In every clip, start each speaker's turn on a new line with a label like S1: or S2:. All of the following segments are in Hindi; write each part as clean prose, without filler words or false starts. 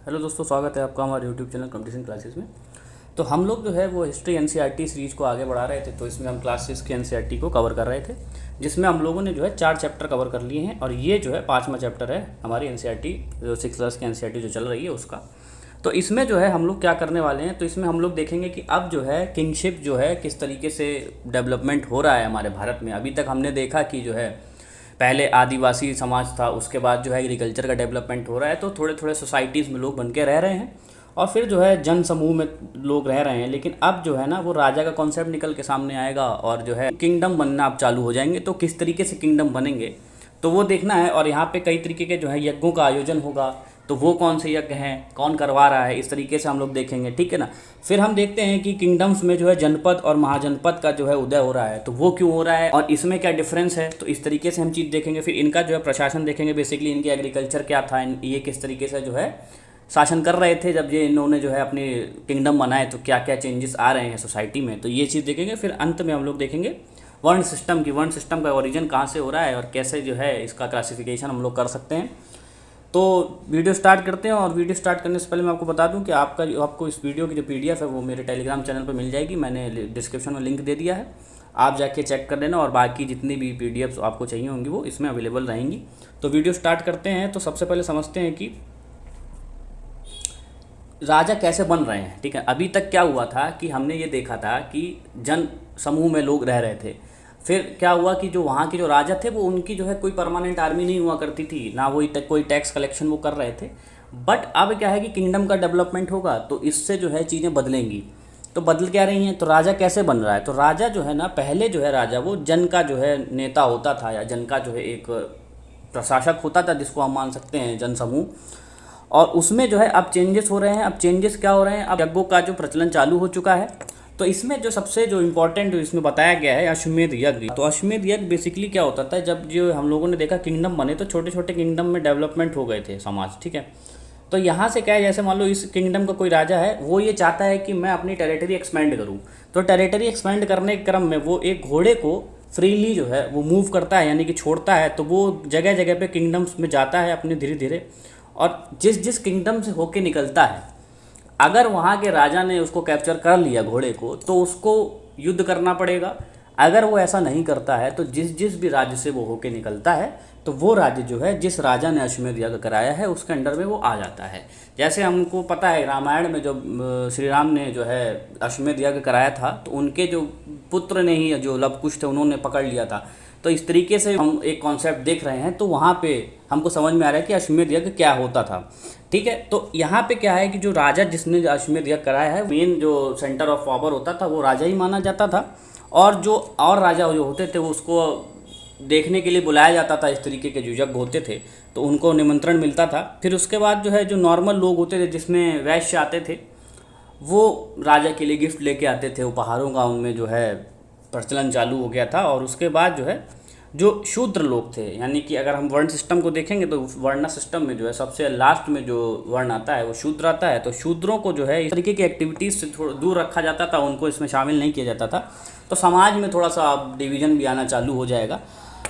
S1: हेलो दोस्तों, स्वागत है आपका हमारे यूट्यूब चैनल कंपटीशन क्लासेस में। तो हम लोग जो है वो हिस्ट्री एनसीईआरटी सीरीज़ को आगे बढ़ा रहे थे। तो इसमें हम क्लास 6 के एनसीईआरटी को कवर कर रहे थे, जिसमें हम लोगों ने जो है 4 चैप्टर कवर कर लिए हैं और ये जो है 5वां चैप्टर है हमारी एनसीईआरटी जो 6 क्लास की एनसीईआरटी जो चल रही है उसका। तो इसमें जो है हम लोग क्या करने वाले हैं, तो इसमें हम लोग देखेंगे कि अब जो है किंगशिप जो है किस तरीके से डेवलपमेंट हो रहा है हमारे भारत में। अभी तक हमने देखा कि जो है पहले आदिवासी समाज था, उसके बाद जो है एग्रीकल्चर का डेवलपमेंट हो रहा है, तो थोड़े थोड़े सोसाइटीज़ में लोग बन के रह रहे हैं और फिर जो है जन समूह में लोग रह रहे हैं। लेकिन अब जो है ना वो राजा का कॉन्सेप्ट निकल के सामने आएगा और जो है किंगडम बनना अब चालू हो जाएंगे। तो किस तरीके से किंगडम बनेंगे तो वो देखना है। और यहाँ पे कई तरीके के जो है यज्ञों का आयोजन होगा, तो वो कौन से यज्ञ हैं, कौन करवा रहा है, इस तरीके से हम लोग देखेंगे, ठीक है ना। फिर हम देखते हैं कि किंगडम्स में जो है जनपद और महाजनपद का जो है उदय हो रहा है, तो वो क्यों हो रहा है और इसमें क्या डिफरेंस है, तो इस तरीके से हम चीज़ देखेंगे। फिर इनका जो है प्रशासन देखेंगे, बेसिकली इनकी एग्रीकल्चर क्या था, ये किस तरीके से जो है शासन कर रहे थे जब ये इन्होंने जो है अपने किंगडम बनाए, तो क्या क्या चेंजेस आ रहे हैं सोसाइटी में, तो ये चीज़ देखेंगे। फिर अंत में हम लोग देखेंगे वर्ण सिस्टम का ओरिजिन कहाँ से हो रहा है और कैसे जो है इसका क्लासिफिकेशन हम लोग कर सकते हैं। तो वीडियो स्टार्ट करते हैं। और वीडियो स्टार्ट करने से पहले मैं आपको बता दूं कि आपको इस वीडियो की जो पीडीएफ है वो मेरे टेलीग्राम चैनल पर मिल जाएगी। मैंने डिस्क्रिप्शन में लिंक दे दिया है, आप जाके चेक कर लेना। और बाकी जितनी भी पीडीएफ्स आपको चाहिए होंगी वो इसमें अवेलेबल रहेंगी। तो वीडियो स्टार्ट करते हैं। तो सबसे पहले समझते हैं कि राजा कैसे बन रहे हैं, ठीक है। अभी तक क्या हुआ था कि हमने ये देखा था कि जन समूह में लोग रह रहे थे। फिर क्या हुआ कि जो वहाँ के जो राजा थे वो उनकी जो है कोई परमानेंट आर्मी नहीं हुआ करती थी ना, वो कोई टैक्स कलेक्शन वो कर रहे थे। बट अब क्या है कि किंगडम का डेवलपमेंट होगा तो इससे जो है चीज़ें बदलेंगी। तो बदल क्या रही हैं, तो राजा कैसे बन रहा है, तो राजा जो है ना पहले जो है राजा वो जन का जो है नेता होता था या जन का जो है एक प्रशासक होता था, जिसको हम मान सकते हैं जन समूह। और उसमें जो है अब चेंजेस हो रहे हैं। अब चेंजेस क्या हो रहे हैं, अब यज्ञों का जो प्रचलन चालू हो चुका है। तो इसमें जो सबसे जो इम्पोर्टेंट जो इसमें बताया गया है अश्वमेध यज्ञ। तो अश्वमेध यज्ञ बेसिकली क्या होता था, जब जो हम लोगों ने देखा किंगडम बने तो छोटे छोटे किंगडम में डेवलपमेंट हो गए थे समाज, ठीक है। तो यहाँ से क्या है, जैसे मान लो इस किंगडम का कोई राजा है, वो ये चाहता है कि मैं अपनी टेरिटरी एक्सपेंड करूँ। तो टेरिटरी एक्सपेंड करने के क्रम में वो एक घोड़े को फ्रीली जो है वो मूव करता है, यानी कि छोड़ता है। तो वो जगह जगह पे किंगडम्स में जाता है अपने धीरे धीरे, और जिस जिस किंगडम से होके निकलता है, अगर वहाँ के राजा ने उसको कैप्चर कर लिया घोड़े को, तो उसको युद्ध करना पड़ेगा। अगर वो ऐसा नहीं करता है तो जिस जिस भी राज्य से वो होके निकलता है, तो वो राज्य जो है जिस राजा ने अश्वमेध यज्ञ कराया है उसके अंडर में वो आ जाता है। जैसे हमको पता है रामायण में जब श्री राम ने जो है अश्वमेध यज्ञ कराया था, तो उनके जो पुत्र ने ही जो लव कुश थे उन्होंने पकड़ लिया था। तो इस तरीके से हम एक कॉन्सेप्ट देख रहे हैं, तो वहाँ पे हमको समझ में आ रहा है कि अश्वमेध यज्ञ क्या होता था, ठीक है। तो यहाँ पे क्या है कि जो राजा जिसने अश्वमेध यज्ञ कराया है, मेन जो सेंटर ऑफ पावर होता था वो राजा ही माना जाता था। और जो और राजा जो होते थे वो उसको देखने के लिए बुलाया जाता था। इस तरीके के जो यज्ञ होते थे तो उनको निमंत्रण मिलता था। फिर उसके बाद जो है जो नॉर्मल लोग होते थे, जिसमें वैश्य आते थे, वो राजा के लिए गिफ्ट लेके आते थे, उपहारों का उनमें जो है प्रचलन चालू हो गया था। और उसके बाद जो है जो शूद्र लोग थे, यानी कि अगर हम वर्ण सिस्टम को देखेंगे तो वर्ण सिस्टम में जो है सबसे लास्ट में जो वर्ण आता है वो शूद्र आता है। तो शूद्रों को जो है इस तरीके की एक्टिविटीज़ से थोड़ा दूर रखा जाता था, उनको इसमें शामिल नहीं किया जाता था। तो समाज में थोड़ा सा अब डिवीज़न भी आना चालू हो जाएगा।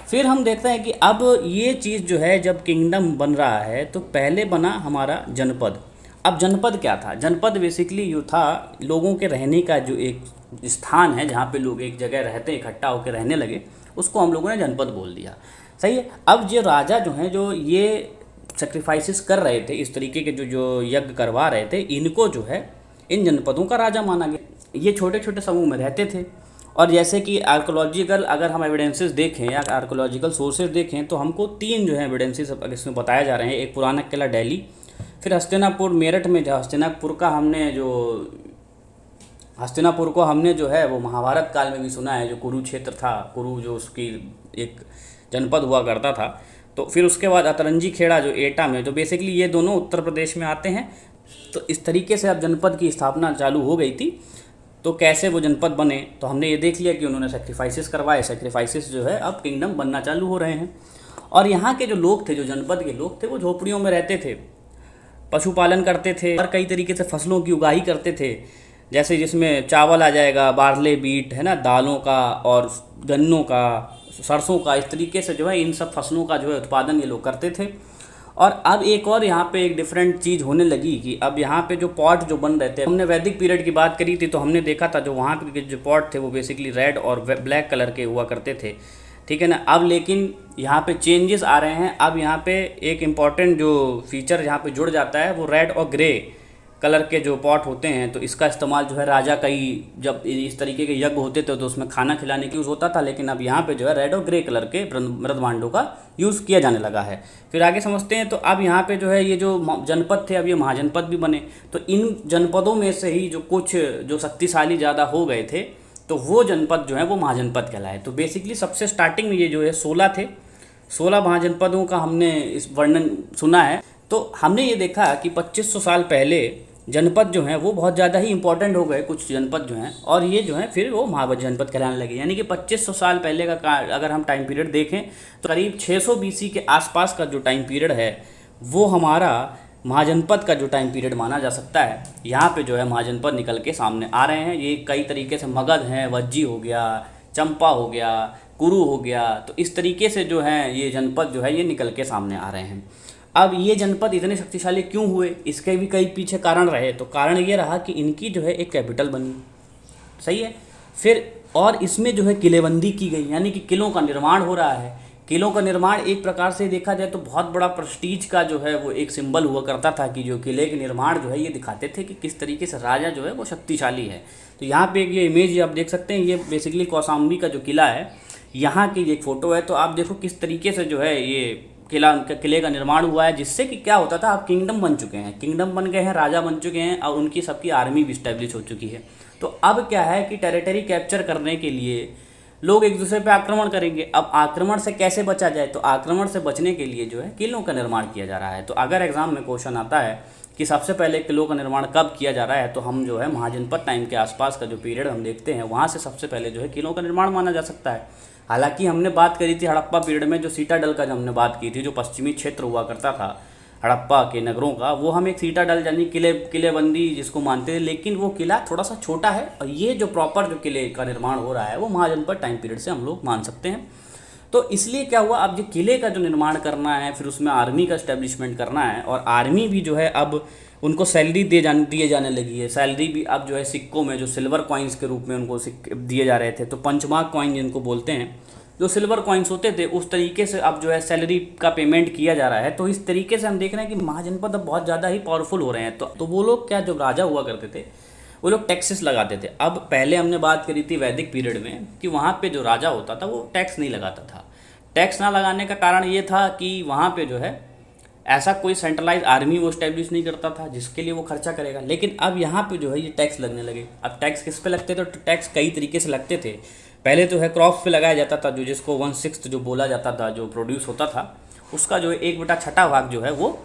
S1: फिर हम देखते हैं कि अब ये चीज़ जो है जब किंगडम बन रहा है, तो पहले बना हमारा जनपद। अब जनपद क्या था, जनपद बेसिकली ये था लोगों के रहने का जो एक स्थान है, जहाँ पे लोग एक जगह रहते इकट्ठा होकर रहने लगे, उसको हम लोगों ने जनपद बोल दिया, सही है। अब ये राजा जो हैं जो ये सेक्रीफाइसेस कर रहे थे, इस तरीके के जो जो यज्ञ करवा रहे थे, इनको जो है इन जनपदों का राजा माना गया। ये छोटे छोटे समूह में रहते थे। और जैसे कि आर्कोलॉजिकल अगर हम एविडेंसेस देखें या आर्कोलॉजिकल सोर्सेज देखें, तो हमको 3 जो है एविडेंसेस इसमें बताए जा रहे हैं। एक पुराना किला दिल्ली, फिर हस्तिनापुर मेरठ में, जो हस्तिनापुर को हमने जो है वो महाभारत काल में भी सुना है, जो कुरुक्षेत्र था, कुरु जो उसकी एक जनपद हुआ करता था। तो फिर उसके बाद अतरंजी खेड़ा जो एटा में, जो बेसिकली ये दोनों उत्तर प्रदेश में आते हैं। तो इस तरीके से अब जनपद की स्थापना चालू हो गई थी। तो कैसे वो जनपद बने, तो हमने ये देख लिया कि उन्होंने सेक्रीफाइसेस करवाए। सेक्रीफाइसेस जो है अब किंगडम बनना चालू हो रहे हैं। और यहाँ के जो लोग थे, जो जनपद के लोग थे, वो झोपड़ियों में रहते थे, पशुपालन करते थे और कई तरीके से फसलों की उगाही करते थे। जैसे जिसमें चावल आ जाएगा, बार्ले, बीट है ना, दालों का और गन्नों का, सरसों का, इस तरीके से जो है इन सब फसलों का जो है उत्पादन ये लोग करते थे। और अब एक और यहाँ पे एक डिफरेंट चीज़ होने लगी कि अब यहाँ पे जो पॉट जो बन रहे थे, हमने वैदिक पीरियड की बात करी थी तो हमने देखा था जो वहाँ के जो पॉट थे वो बेसिकली रेड और ब्लैक कलर के हुआ करते थे, ठीक है ना। अब लेकिन यहाँ पे चेंजेस आ रहे हैं। अब यहाँ पे एक इम्पॉर्टेंट जो फीचर यहाँ पे जुड़ जाता है वो रेड और ग्रे कलर के जो पॉट होते हैं, तो इसका इस्तेमाल जो है राजा कई जब इस तरीके के यज्ञ होते थे तो उसमें खाना खिलाने की यूज़ होता था, लेकिन अब यहाँ पे जो है रेड और ग्रे कलर के मृदभांडों का यूज़ किया जाने लगा है। फिर आगे समझते हैं। तो अब यहाँ पे जो है ये जो जनपद थे अब ये महाजनपद भी बने। तो इन जनपदों में से ही जो कुछ जो शक्तिशाली ज़्यादा हो गए थे तो वो जनपद जो है वो महाजनपद कहलाए। तो बेसिकली सबसे स्टार्टिंग में ये जो है 16 थे, 16 महाजनपदों का हमने इस वर्णन सुना है। तो हमने ये देखा कि 2500 साल पहले जनपद जो हैं वो बहुत ज़्यादा ही इंपॉर्टेंट हो गए, कुछ जनपद जो हैं, और ये जो हैं फिर वो महाजनपद कहलाने लगे। यानी कि 2500 साल पहले का अगर हम टाइम पीरियड देखें तो करीब 600 BC के आसपास का जो टाइम पीरियड है वो हमारा महाजनपद का जो टाइम पीरियड माना जा सकता है। यहाँ पे जो है महाजनपद निकल के सामने आ रहे हैं। ये कई तरीके से मगध हैं, वज्जी हो गया, चंपा हो गया, कुरु हो गया, तो इस तरीके से जो है ये जनपद जो है ये निकल के सामने आ रहे हैं। अब ये जनपद इतने शक्तिशाली क्यों हुए, इसके भी कई पीछे कारण रहे। तो कारण ये रहा कि इनकी जो है एक कैपिटल बनी, सही है। फिर और इसमें जो है किलेबंदी की गई, यानी कि किलों का निर्माण हो रहा है। किलों का निर्माण एक प्रकार से देखा जाए तो बहुत बड़ा प्रेस्टीज का जो है वो एक सिंबल हुआ करता था कि जो किले के निर्माण जो है ये दिखाते थे कि किस तरीके से राजा जो है वो शक्तिशाली है। तो यहाँ पे ये इमेज आप देख सकते हैं, ये बेसिकली कौशाम्बी का जो किला है यहाँ की एक फ़ोटो है। तो आप देखो किस तरीके से जो है ये किले का निर्माण हुआ है, जिससे कि क्या होता था, अब किंगडम बन चुके हैं, किंगडम बन गए हैं, राजा बन चुके हैं और उनकी सबकी आर्मी भी इस्टेब्लिश हो चुकी है। तो अब क्या है कि टेरिटरी कैप्चर करने के लिए लोग एक दूसरे पे आक्रमण करेंगे। अब आक्रमण से कैसे बचा जाए, तो आक्रमण से बचने के लिए जो है किलों का निर्माण किया जा रहा है। तो अगर एग्जाम में क्वेश्चन आता है कि सबसे पहले किलों का निर्माण कब किया जा रहा है, तो हम जो है महाजनपद टाइम के आसपास का जो पीरियड हम देखते हैं वहाँ से सबसे पहले जो है किलों का निर्माण माना जा सकता है। हालांकि हमने बात करी थी हड़प्पा पीरियड में, जो सीटाडल का जो हमने बात की थी, जो पश्चिमी क्षेत्र हुआ करता था हड़प्पा के नगरों का, वो हम एक सीटाडल यानी किलेबंदी जिसको मानते थे, लेकिन वो किला थोड़ा सा छोटा है। और ये जो प्रॉपर जो किले का निर्माण हो रहा है वो महाजनपद टाइम पीरियड से हम लोग मान सकते हैं। तो इसलिए क्या हुआ, अब जो किले का जो निर्माण करना है, फिर उसमें आर्मी का इस्टेब्लिशमेंट करना है, और आर्मी भी जो है अब उनको सैलरी दिए जाने लगी है। सैलरी भी अब जो है सिक्कों में, जो सिल्वर कॉइन्स के रूप में उनको दिए जा रहे थे, तो पंचमार्क कॉइन जिनको बोलते हैं, जो सिल्वर कॉइन्स होते थे, उस तरीके से अब जो है सैलरी का पेमेंट किया जा रहा है। तो इस तरीके से हम देख रहे हैं कि महाजनपद अब बहुत ज़्यादा ही पावरफुल हो रहे हैं। तो वो लोग क्या, जो राजा हुआ करते थे वो लोग टैक्सेस लगाते थे। अब पहले हमने बात करी थी वैदिक पीरियड में कि वहाँ पे जो राजा होता था वो टैक्स नहीं लगाता था। टैक्स ना लगाने का कारण ये था कि वहाँ पे जो है ऐसा कोई सेंट्रलाइज आर्मी वो स्टैब्लिश नहीं करता था जिसके लिए वो खर्चा करेगा। लेकिन अब यहाँ पे जो है ये टैक्स लगने लगे। अब टैक्स किस पे लगते थे, तो टैक्स कई तरीके से लगते थे। पहले तो है क्रॉप्स पे लगाया जाता था, जो जिसको 1/6 जो बोला जाता था, जो प्रोड्यूस होता था उसका जो 1/6 भाग जो है वो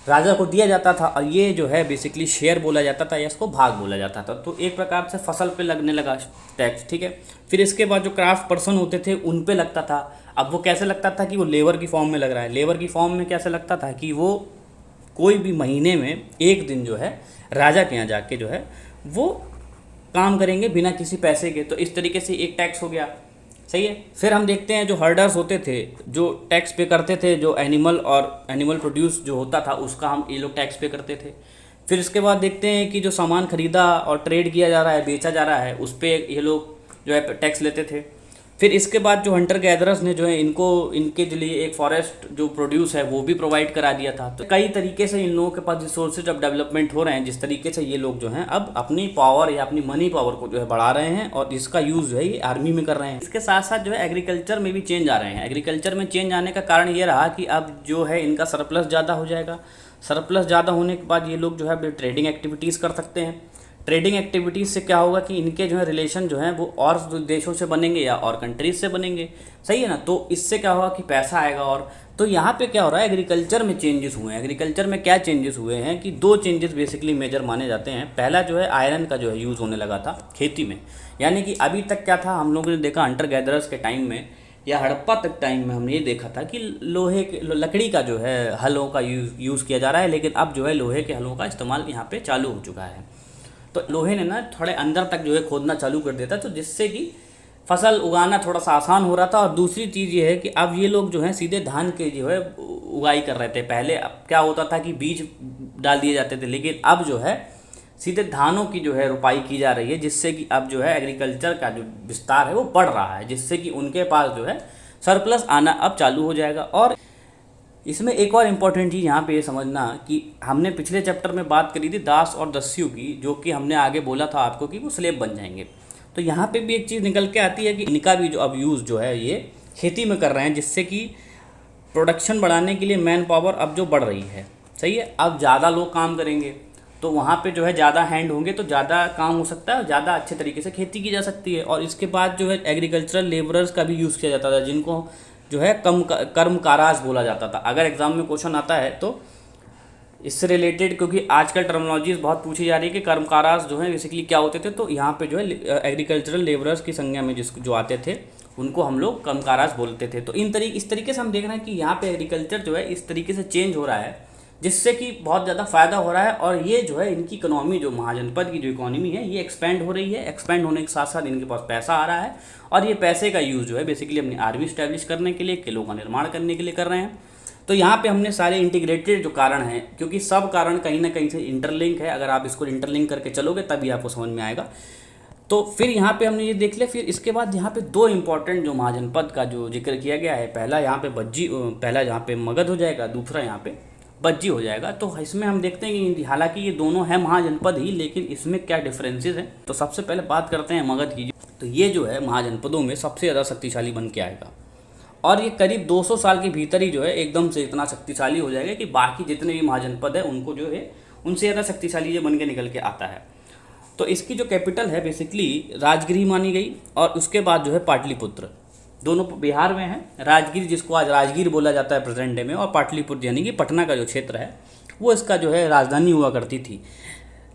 S1: राजा को दिया जाता था, और ये जो है बेसिकली शेयर बोला जाता था या इसको भाग बोला जाता था। तो एक प्रकार से फसल पे लगने लगा टैक्स, ठीक है। फिर इसके बाद जो क्राफ्ट पर्सन होते थे उन पे लगता था। अब वो कैसे लगता था कि वो लेबर की फॉर्म में लग रहा है। लेबर की फॉर्म में कैसे लगता था कि वो कोई भी महीने में एक दिन जो है राजा के यहाँ जाके जो है वो काम करेंगे बिना किसी पैसे के। तो इस तरीके से एक टैक्स हो गया, सही है। फिर हम देखते हैं जो हर्डर्स होते थे, जो टैक्स पे करते थे, जो एनिमल प्रोड्यूस जो होता था उसका हम ये लोग टैक्स पे करते थे। फिर इसके बाद देखते हैं कि जो सामान खरीदा और ट्रेड किया जा रहा है, बेचा जा रहा है, उस पर ये लोग जो है टैक्स लेते थे। फिर इसके बाद जो हंटर गैदरर्स ने जो है इनके लिए एक फॉरेस्ट जो प्रोड्यूस है वो भी प्रोवाइड करा दिया था। तो कई तरीके से इन लोगों के पास रिसोर्सेज ऑफ डेवलपमेंट हो रहे हैं, जिस तरीके से ये लोग जो हैं अब अपनी पावर या अपनी मनी पावर को जो है बढ़ा रहे हैं और इसका यूज़ जो है ये आर्मी में कर रहे हैं। इसके साथ साथ जो है एग्रीकल्चर में भी चेंज आ रहे हैं। एग्रीकल्चर में चेंज आने का कारण ये रहा कि अब जो है इनका सरप्लस ज़्यादा हो जाएगा। सरप्लस ज़्यादा होने के बाद ये लोग जो है ट्रेडिंग एक्टिविटीज़ कर सकते हैं। ट्रेडिंग एक्टिविटीज़ से क्या होगा कि इनके जो है रिलेशन जो है वो और देशों से बनेंगे या और कंट्रीज से बनेंगे, सही है ना। तो इससे क्या होगा कि पैसा आएगा। और तो यहाँ पे क्या हो रहा है, एग्रीकल्चर में चेंजेस हुए हैं। एग्रीकल्चर में क्या चेंजेस हुए हैं कि 2 चेंजेस बेसिकली मेजर माने जाते हैं। पहला जो है आयरन का जो है यूज़ होने लगा था खेती में। यानी कि अभी तक क्या था, हम लोगों ने देखा हंटर गैदरर्स के टाइम में या हड़प्पा तक टाइम में हमने ये देखा था कि लकड़ी का जो है हलों का यूज़ किया जा रहा है, लेकिन अब जो है लोहे के हलों का इस्तेमाल यहाँ पर चालू हो चुका है। तो लोहे ने ना थोड़े अंदर तक जो है खोदना चालू कर देता, तो जिससे कि फसल उगाना थोड़ा सा आसान हो रहा था। और दूसरी चीज़ ये है कि अब ये लोग जो हैं सीधे धान के जो है उगाई कर रहे थे। पहले अब क्या होता था कि बीज डाल दिए जाते थे, लेकिन अब जो है सीधे धानों की जो है रोपाई की जा रही है, जिससे कि अब जो है एग्रीकल्चर का जो विस्तार है वो बढ़ रहा है, जिससे कि उनके पास जो है सरप्लस आना अब चालू हो जाएगा। और इसमें एक और इम्पॉर्टेंट चीज़ यहाँ पे ये समझना कि हमने पिछले चैप्टर में बात करी थी दास और दस्यु की, जो कि हमने आगे बोला था आपको कि वो स्लेब बन जाएंगे। तो यहाँ पे भी एक चीज़ निकल के आती है कि इनका भी जो अब यूज़ जो है ये खेती में कर रहे हैं, जिससे कि प्रोडक्शन बढ़ाने के लिए मैन पावर अब जो बढ़ रही है, सही है। अब ज़्यादा लोग काम करेंगे तो वहाँ पे जो है ज़्यादा हैंड होंगे तो ज़्यादा काम हो सकता है, ज़्यादा अच्छे तरीके से खेती की जा सकती है। और इसके बाद जो है एग्रीकल्चरल लेबरर्स का भी यूज़ किया जाता था, जिनको जो है कर्म काराज बोला जाता था। अगर एग्ज़ाम में क्वेश्चन आता है तो इससे रिलेटेड, क्योंकि आजकल टर्मिनोलॉजीज बहुत पूछी जा रही है कि कर्म काराज जो है बेसिकली क्या होते थे, तो यहाँ पे जो है एग्रीकल्चरल लेबरर्स की संज्ञा में जो आते थे उनको हम लोग कर्म काराज बोलते थे। तो इस तरीके से हम देख रहे हैं कि यहाँ पे एग्रीकल्चर जो है इस तरीके से चेंज हो रहा है, जिससे कि बहुत ज़्यादा फ़ायदा हो रहा है। और ये जो है इनकी इकोनॉमी, जो महाजनपद की जो इकोनॉमी है ये एक्सपेंड हो रही है। एक्सपेंड होने के साथ साथ इनके पास पैसा आ रहा है, और ये पैसे का यूज़ जो है बेसिकली अपनी आर्मी स्टैब्लिश करने के लिए, किलों का निर्माण करने के लिए कर रहे हैं। तो यहाँ पे हमने सारे इंटीग्रेटेड जो कारण हैं, क्योंकि सब कारण कहीं ना कहीं से इंटरलिंक है, अगर आप इसको इंटरलिंक करके चलोगे तभी आपको समझ में आएगा। तो फिर यहाँ पे हमने ये देख लिया। फिर इसके बाद यहाँ पे दो इंपॉर्टेंट जो महाजनपद का जो जिक्र किया गया है, पहला यहाँ पे मगध हो जाएगा, दूसरा यहाँ पे बज्जी हो जाएगा। तो इसमें हम देखते हैं कि हालांकि ये दोनों हैं महाजनपद ही, लेकिन इसमें क्या डिफरेंसेस हैं। तो सबसे पहले बात करते हैं मगध की। तो ये जो है महाजनपदों में सबसे ज़्यादा शक्तिशाली बन के आएगा, और ये करीब 200 साल के भीतर ही जो है एकदम से इतना शक्तिशाली हो जाएगा कि बाकी जितने भी महाजनपद है उनको जो है उनसे ज़्यादा शक्तिशाली ये बन के निकल के आता है। तो इसकी जो कैपिटल है बेसिकली राजगिरी मानी गई, और उसके बाद जो है पाटलिपुत्र, दोनों बिहार में है। राजगीर, जिसको आज राजगीर बोला जाता है प्रेजेंट डे में, और पाटलिपुत्र यानी कि पटना का जो क्षेत्र है वो इसका जो है राजधानी हुआ करती थी।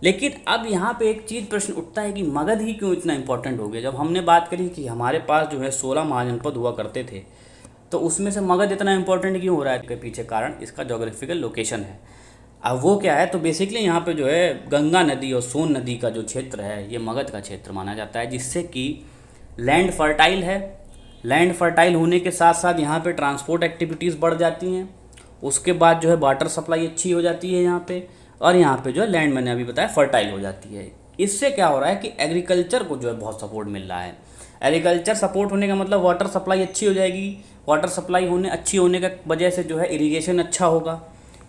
S1: लेकिन अब यहाँ पे एक चीज़ प्रश्न उठता है कि मगध ही क्यों इतना इंपॉर्टेंट हो गया। जब हमने बात करी कि हमारे पास जो है 16 महाजनपद हुआ करते थे, तो उसमें से मगध इतना इंपॉर्टेंट क्यों हो रहा है, इसके पीछे कारण इसका जोग्राफिकल लोकेशन है। अब वो क्या है, तो बेसिकली यहाँ पे जो है गंगा नदी और सोन नदी का जो क्षेत्र है ये मगध का क्षेत्र माना जाता है, जिससे कि लैंड फर्टाइल है। लैंड फर्टाइल होने के साथ साथ यहाँ पे ट्रांसपोर्ट एक्टिविटीज़ बढ़ जाती हैं। उसके बाद जो है वाटर सप्लाई अच्छी हो जाती है यहाँ पे, और यहाँ पे जो है लैंड, मैंने अभी बताया, फर्टाइल हो जाती है। इससे क्या हो रहा है कि एग्रीकल्चर को जो है बहुत सपोर्ट मिल रहा है। एग्रीकल्चर सपोर्ट होने का मतलब वाटर सप्लाई अच्छी हो जाएगी। वाटर सप्लाई अच्छी होने का वजह से जो है इरिगेशन अच्छा होगा।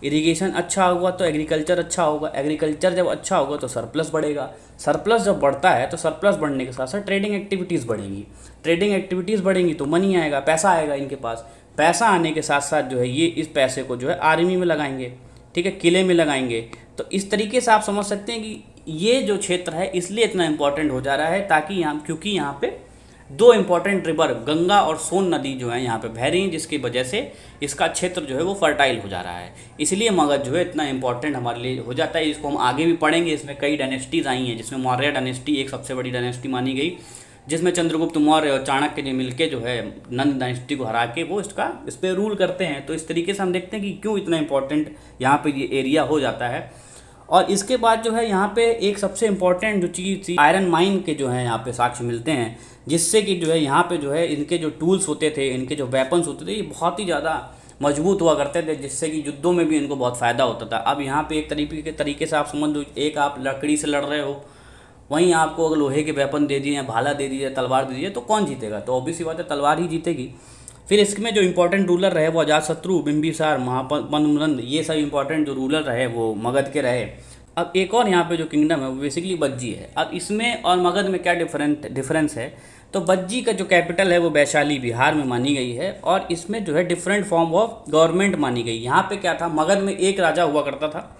S1: इरिगेशन अच्छा होगा तो एग्रीकल्चर अच्छा होगा। एग्रीकल्चर जब अच्छा होगा तो सरप्लस बढ़ेगा। सरप्लस जब बढ़ता है तो सरप्लस बढ़ने के साथ साथ ट्रेडिंग एक्टिविटीज़ बढ़ेंगी। ट्रेडिंग एक्टिविटीज़ बढ़ेंगी तो मनी आएगा, पैसा आएगा इनके पास। पैसा आने के साथ साथ जो है ये इस पैसे को जो है आर्मी में लगाएंगे, ठीक है, किले में लगाएंगे। तो इस तरीके से आप समझ सकते हैं कि ये जो क्षेत्र है इसलिए इतना इम्पोर्टेंट हो जा रहा है, ताकि क्योंकि यहाँ पे दो इम्पॉर्टेंट रिवर गंगा और सोन नदी जो है यहाँ पे बह रही हैं, जिसकी वजह से इसका क्षेत्र जो है वो फर्टाइल हो जा रहा है। इसलिए मगध जो है इतना इम्पॉर्टेंट हमारे लिए हो जाता है। इसको हम आगे भी पढ़ेंगे। इसमें कई डायनेस्टीज़ आई हैं, जिसमें मौर्य डायनेस्टी एक सबसे बड़ी डायनेस्टी मानी गई, जिसमें चंद्रगुप्त मौर्य और चाणक्य ने मिलकर जो है नंद डायनेस्टी को हरा के वो इस पर रूल करते हैं। तो इस तरीके से हम देखते हैं कि क्यों इतना इम्पॉर्टेंट यहाँ पर ये एरिया हो जाता है। और इसके बाद जो है यहाँ पे एक सबसे इम्पॉर्टेंट जो चीज़ थी, आयरन माइन के जो है यहाँ पे साक्ष्य मिलते हैं, जिससे कि जो है यहाँ पे जो है इनके जो टूल्स होते थे, इनके जो वेपन्स होते थे, ये बहुत ही ज़्यादा मजबूत हुआ करते थे, जिससे कि युद्धों में भी इनको बहुत फ़ायदा होता था। अब यहाँ पे एक तरीके से आप समझ लो, एक आप लकड़ी से लड़ रहे हो, वहीं आपको अगर लोहे के वेपन दे दिए, भाला दे दिए, तलवार दे दिए, तो कौन जीतेगा? तो ऑब्वियस सी बात है तलवार ही जीतेगी। फिर इसमें जो इंपॉर्टेंट रूलर रहे वो अजातशत्रु, बिंबिसार, महापद्मनंद, ये सब इंपॉर्टेंट जो रूलर रहे वो मगध के रहे। अब एक और यहाँ पे जो किंगडम है वो बेसिकली बज्जी है। अब इसमें और मगध में क्या डिफरेंस है, तो बज्जी का जो कैपिटल है वो वैशाली बिहार में मानी गई है, और इसमें जो है डिफरेंट फॉर्म ऑफ गवर्नमेंट मानी गई। यहाँ पे क्या था, मगध में एक राजा हुआ करता था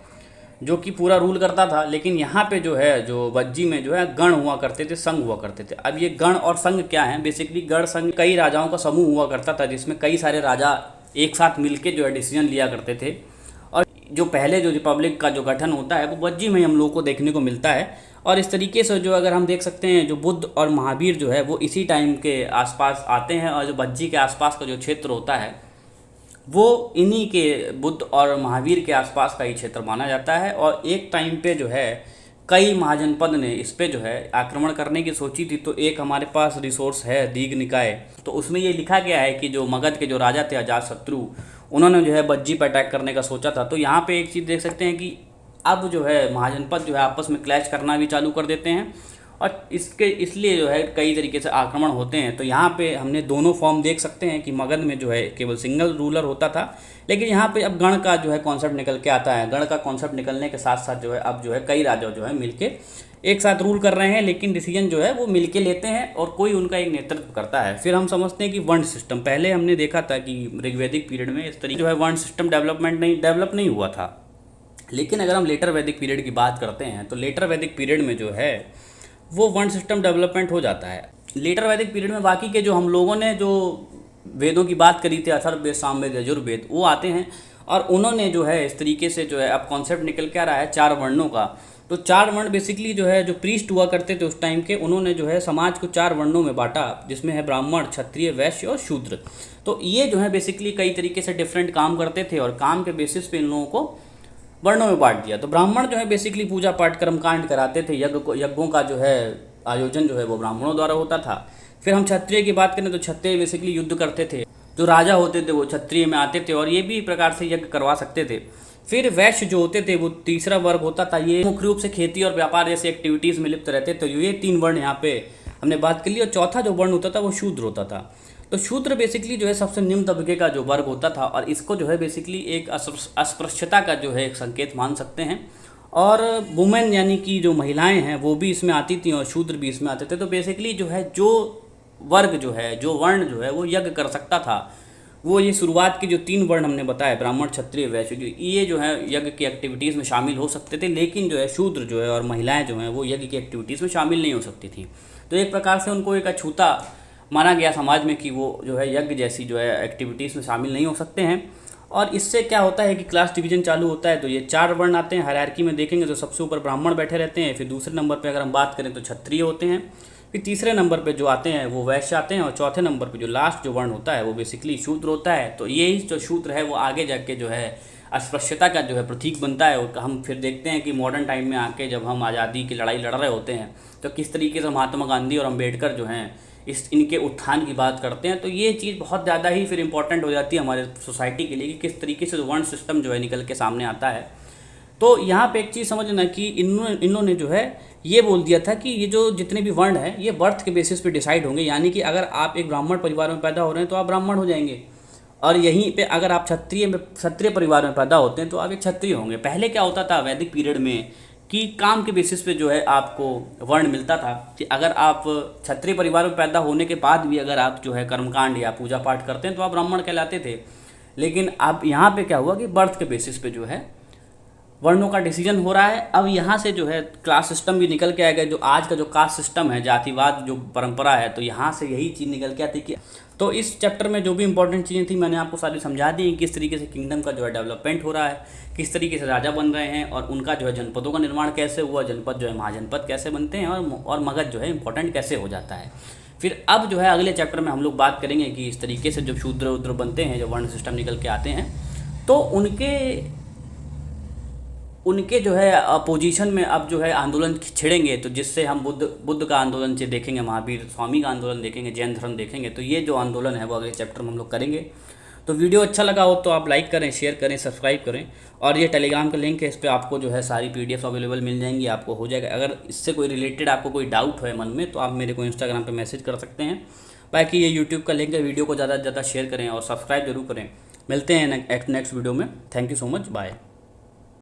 S1: जो कि पूरा रूल करता था, लेकिन यहाँ पे जो है जो बज्जी में जो है गण हुआ करते थे, संघ हुआ करते थे। अब ये गण और संघ क्या है, बेसिकली गण संघ कई राजाओं का समूह हुआ करता था, जिसमें कई सारे राजा एक साथ मिलके जो है डिसीजन लिया करते थे। और जो पहले जो रिपब्लिक का जो गठन होता है वो बज्जी में हम लोगों को देखने को मिलता है। और इस तरीके से जो अगर हम देख सकते हैं, जो बुद्ध और महावीर जो है वो इसी टाइम के आसपास आते हैं, और जो बज्जी के आसपास का जो क्षेत्र होता है वो इन्हीं के बुद्ध और महावीर के आसपास का ही क्षेत्र माना जाता है। और एक टाइम पे जो है कई महाजनपद ने इस पे जो है आक्रमण करने की सोची थी। तो एक हमारे पास रिसोर्स है दीघ निकाय, तो उसमें ये लिखा गया है कि जो मगध के जो राजा थे अजातशत्रु, उन्होंने जो है बज्जी पर अटैक करने का सोचा था। तो यहाँ पे एक चीज़ देख सकते हैं कि अब जो है महाजनपद जो है आपस में क्लैश करना भी चालू कर देते हैं और इसलिए जो है कई तरीके से आक्रमण होते हैं। तो यहाँ पे हमने दोनों फॉर्म देख सकते हैं कि मगध में जो है केवल सिंगल रूलर होता था, लेकिन यहाँ पे अब गण का जो है कॉन्सेप्ट निकल के आता है। गण का कॉन्सेप्ट निकलने के साथ साथ जो है अब जो है कई राजा जो है मिलके एक साथ रूल कर रहे हैं, लेकिन डिसीजन जो है वो मिलके लेते हैं और कोई उनका एक नेतृत्व करता है। फिर हम समझते हैं कि वर्ण सिस्टम, पहले हमने देखा था कि ऋग्वैदिक पीरियड में इस तरीके जो है वर्ण सिस्टम डेवलप नहीं हुआ था। लेकिन अगर हम लेटर वैदिक पीरियड की बात करते हैं तो लेटर वैदिक पीरियड में जो है वो वर्ण सिस्टम डेवलपमेंट हो जाता है। लेटर वैदिक पीरियड में बाकी के जो हम लोगों ने जो वेदों की बात करी थी, अथर्ववेद, सामवेद, यजुर्वेद, वो आते हैं और उन्होंने जो है इस तरीके से जो है अब कॉन्सेप्ट निकल के आ रहा है 4 वर्णों का। तो 4 वर्ण बेसिकली जो है जो प्रीस्ट हुआ करते थे उस टाइम के, उन्होंने जो है समाज को 4 वर्णों में बांटा, जिसमें है ब्राह्मण, क्षत्रिय, वैश्य और शूद्र। तो ये जो है बेसिकली कई तरीके से डिफरेंट काम करते थे और काम के बेसिस पे इन लोगों को वर्णों में बांट दिया। तो ब्राह्मण जो है बेसिकली पूजा पाठ कर्मकांड कराते थे, यज्ञों का जो है आयोजन जो है वो ब्राह्मणों द्वारा होता था। फिर हम क्षत्रिय की बात करें तो क्षत्रिय बेसिकली युद्ध करते थे, जो राजा होते थे वो क्षत्रिय में आते थे और ये भी प्रकार से यज्ञ करवा सकते थे। फिर वैश्य जो होते थे वो तीसरा वर्ग होता था, ये मुख्य रूप से खेती और व्यापार जैसे एक्टिविटीज़ में लिप्त रहते थे। ये 3 वर्ण यहाँ पे हमने बात कर ली। और चौथा जो वर्ण होता था वो शूद्र होता था। तो शूद्र बेसिकली जो है सबसे निम्न तबके का जो वर्ग होता था और इसको जो है बेसिकली एक अस्पृश्यता का जो है एक संकेत मान सकते हैं। और वुमेन यानी कि जो महिलाएं हैं वो भी इसमें आती थी और शूद्र भी इसमें आते थे। तो बेसिकली जो है जो वर्ग जो है जो वर्ण जो है वो यज्ञ कर सकता था, वो ये शुरुआत के जो 3 वर्ण हमने बताए, ब्राह्मण, क्षत्रिय, वैश्य, ये जो है यज्ञ की एक्टिविटीज़ में शामिल हो सकते थे। लेकिन जो है शूद्र जो है और महिलाएं जो हैं वो यज्ञ की एक्टिविटीज़ में शामिल नहीं हो सकती थी। तो एक प्रकार से उनको एक अछूता माना गया समाज में कि वो जो है यज्ञ जैसी जो है एक्टिविटीज़ में शामिल नहीं हो सकते हैं। और इससे क्या होता है कि क्लास डिवीजन चालू होता है। तो ये 4 वर्ण आते हैं, हायरार्की में देखेंगे तो सबसे ऊपर ब्राह्मण बैठे रहते हैं, फिर दूसरे नंबर पे अगर हम बात करें तो क्षत्रिय होते हैं, फिर तीसरे नंबर पे जो आते हैं वो वैश्य आते हैं और चौथे नंबर पे जो लास्ट जो वर्ण होता है वो बेसिकली शूद्र होता है। तो यही जो शूद्र है वो आगे जाके जो है अस्पृश्यता का जो है प्रतीक बनता है। और हम फिर देखते हैं कि मॉडर्न टाइम में आके जब हम आज़ादी की लड़ाई लड़ रहे होते हैं तो किस तरीके से महात्मा गांधी और अम्बेडकर जो हैं इनके उत्थान की बात करते हैं। तो ये चीज़ बहुत ज़्यादा ही फिर इम्पोर्टेंट हो जाती है हमारे सोसाइटी के लिए कि किस तरीके से वर्ण सिस्टम जो है निकल के सामने आता है। तो यहाँ पे एक चीज़ समझना कि इन्होंने जो है ये बोल दिया था कि ये जो जितने भी वर्ण हैं ये बर्थ के बेसिस पे डिसाइड होंगे, यानी कि अगर आप एक ब्राह्मण परिवार में पैदा हो रहे हैं तो आप ब्राह्मण हो जाएंगे, और यहीं पे अगर आप क्षत्रिय परिवार में पैदा होते हैं तो आप एक क्षत्रिय होंगे। पहले क्या होता था वैदिक पीरियड में कि काम के बेसिस पे जो है आपको वर्ण मिलता था कि अगर आप क्षत्रिय परिवार में पैदा होने के बाद भी अगर आप जो है कर्मकांड या पूजा पाठ करते हैं तो आप ब्राह्मण कहलाते थे। लेकिन अब यहाँ पे क्या हुआ कि बर्थ के बेसिस पे जो है वर्णों का डिसीजन हो रहा है। अब यहाँ से जो है क्लास सिस्टम भी निकल के आएगा। जो आज का जो कास्ट सिस्टम है, जातिवाद जो परंपरा है, तो यहाँ से यही चीज़ निकल के आती कि तो इस चैप्टर में जो भी इंपॉर्टेंट चीज़ें थी मैंने आपको सारी समझा दी। किस तरीके से किंगडम का जो है डेवलपमेंट हो रहा है, किस तरीके से राजा बन रहे हैं और उनका जो है जनपदों का निर्माण कैसे हुआ, जनपद जो है महाजनपद कैसे बनते हैं और मगध जो है इंपॉर्टेंट कैसे हो जाता है। फिर अब जो है अगले चैप्टर में हम लोग बात करेंगे कि इस तरीके से जब शूद्र उद्र बनते हैं, जब वर्ण सिस्टम निकल के आते हैं तो उनके जो है अपोजिशन में अब जो है आंदोलन छिड़ेंगे। तो जिससे हम बुद्ध का आंदोलन से देखेंगे, महावीर स्वामी का आंदोलन देखेंगे, जैन धर्म देखेंगे। तो ये जो आंदोलन है वो अगले चैप्टर में हम लोग करेंगे। तो वीडियो अच्छा लगा हो तो आप लाइक करें, शेयर करें, सब्सक्राइब करें। और ये टेलीग्राम का लिंक है, इस पर आपको जो है सारी PDF अवेलेबल मिल जाएंगी, आपको हो जाएगा। अगर इससे कोई रिलेटेड आपको कोई डाउट है मन में तो आप मेरे को इंस्टाग्राम पे मैसेज कर सकते हैं। बाकी ये यूट्यूब का लिंक है, वीडियो को ज़्यादा से ज़्यादा शेयर करें और सब्सक्राइब जरूर करें। मिलते हैं नेक्स्ट वीडियो में। Thank you so much, bye.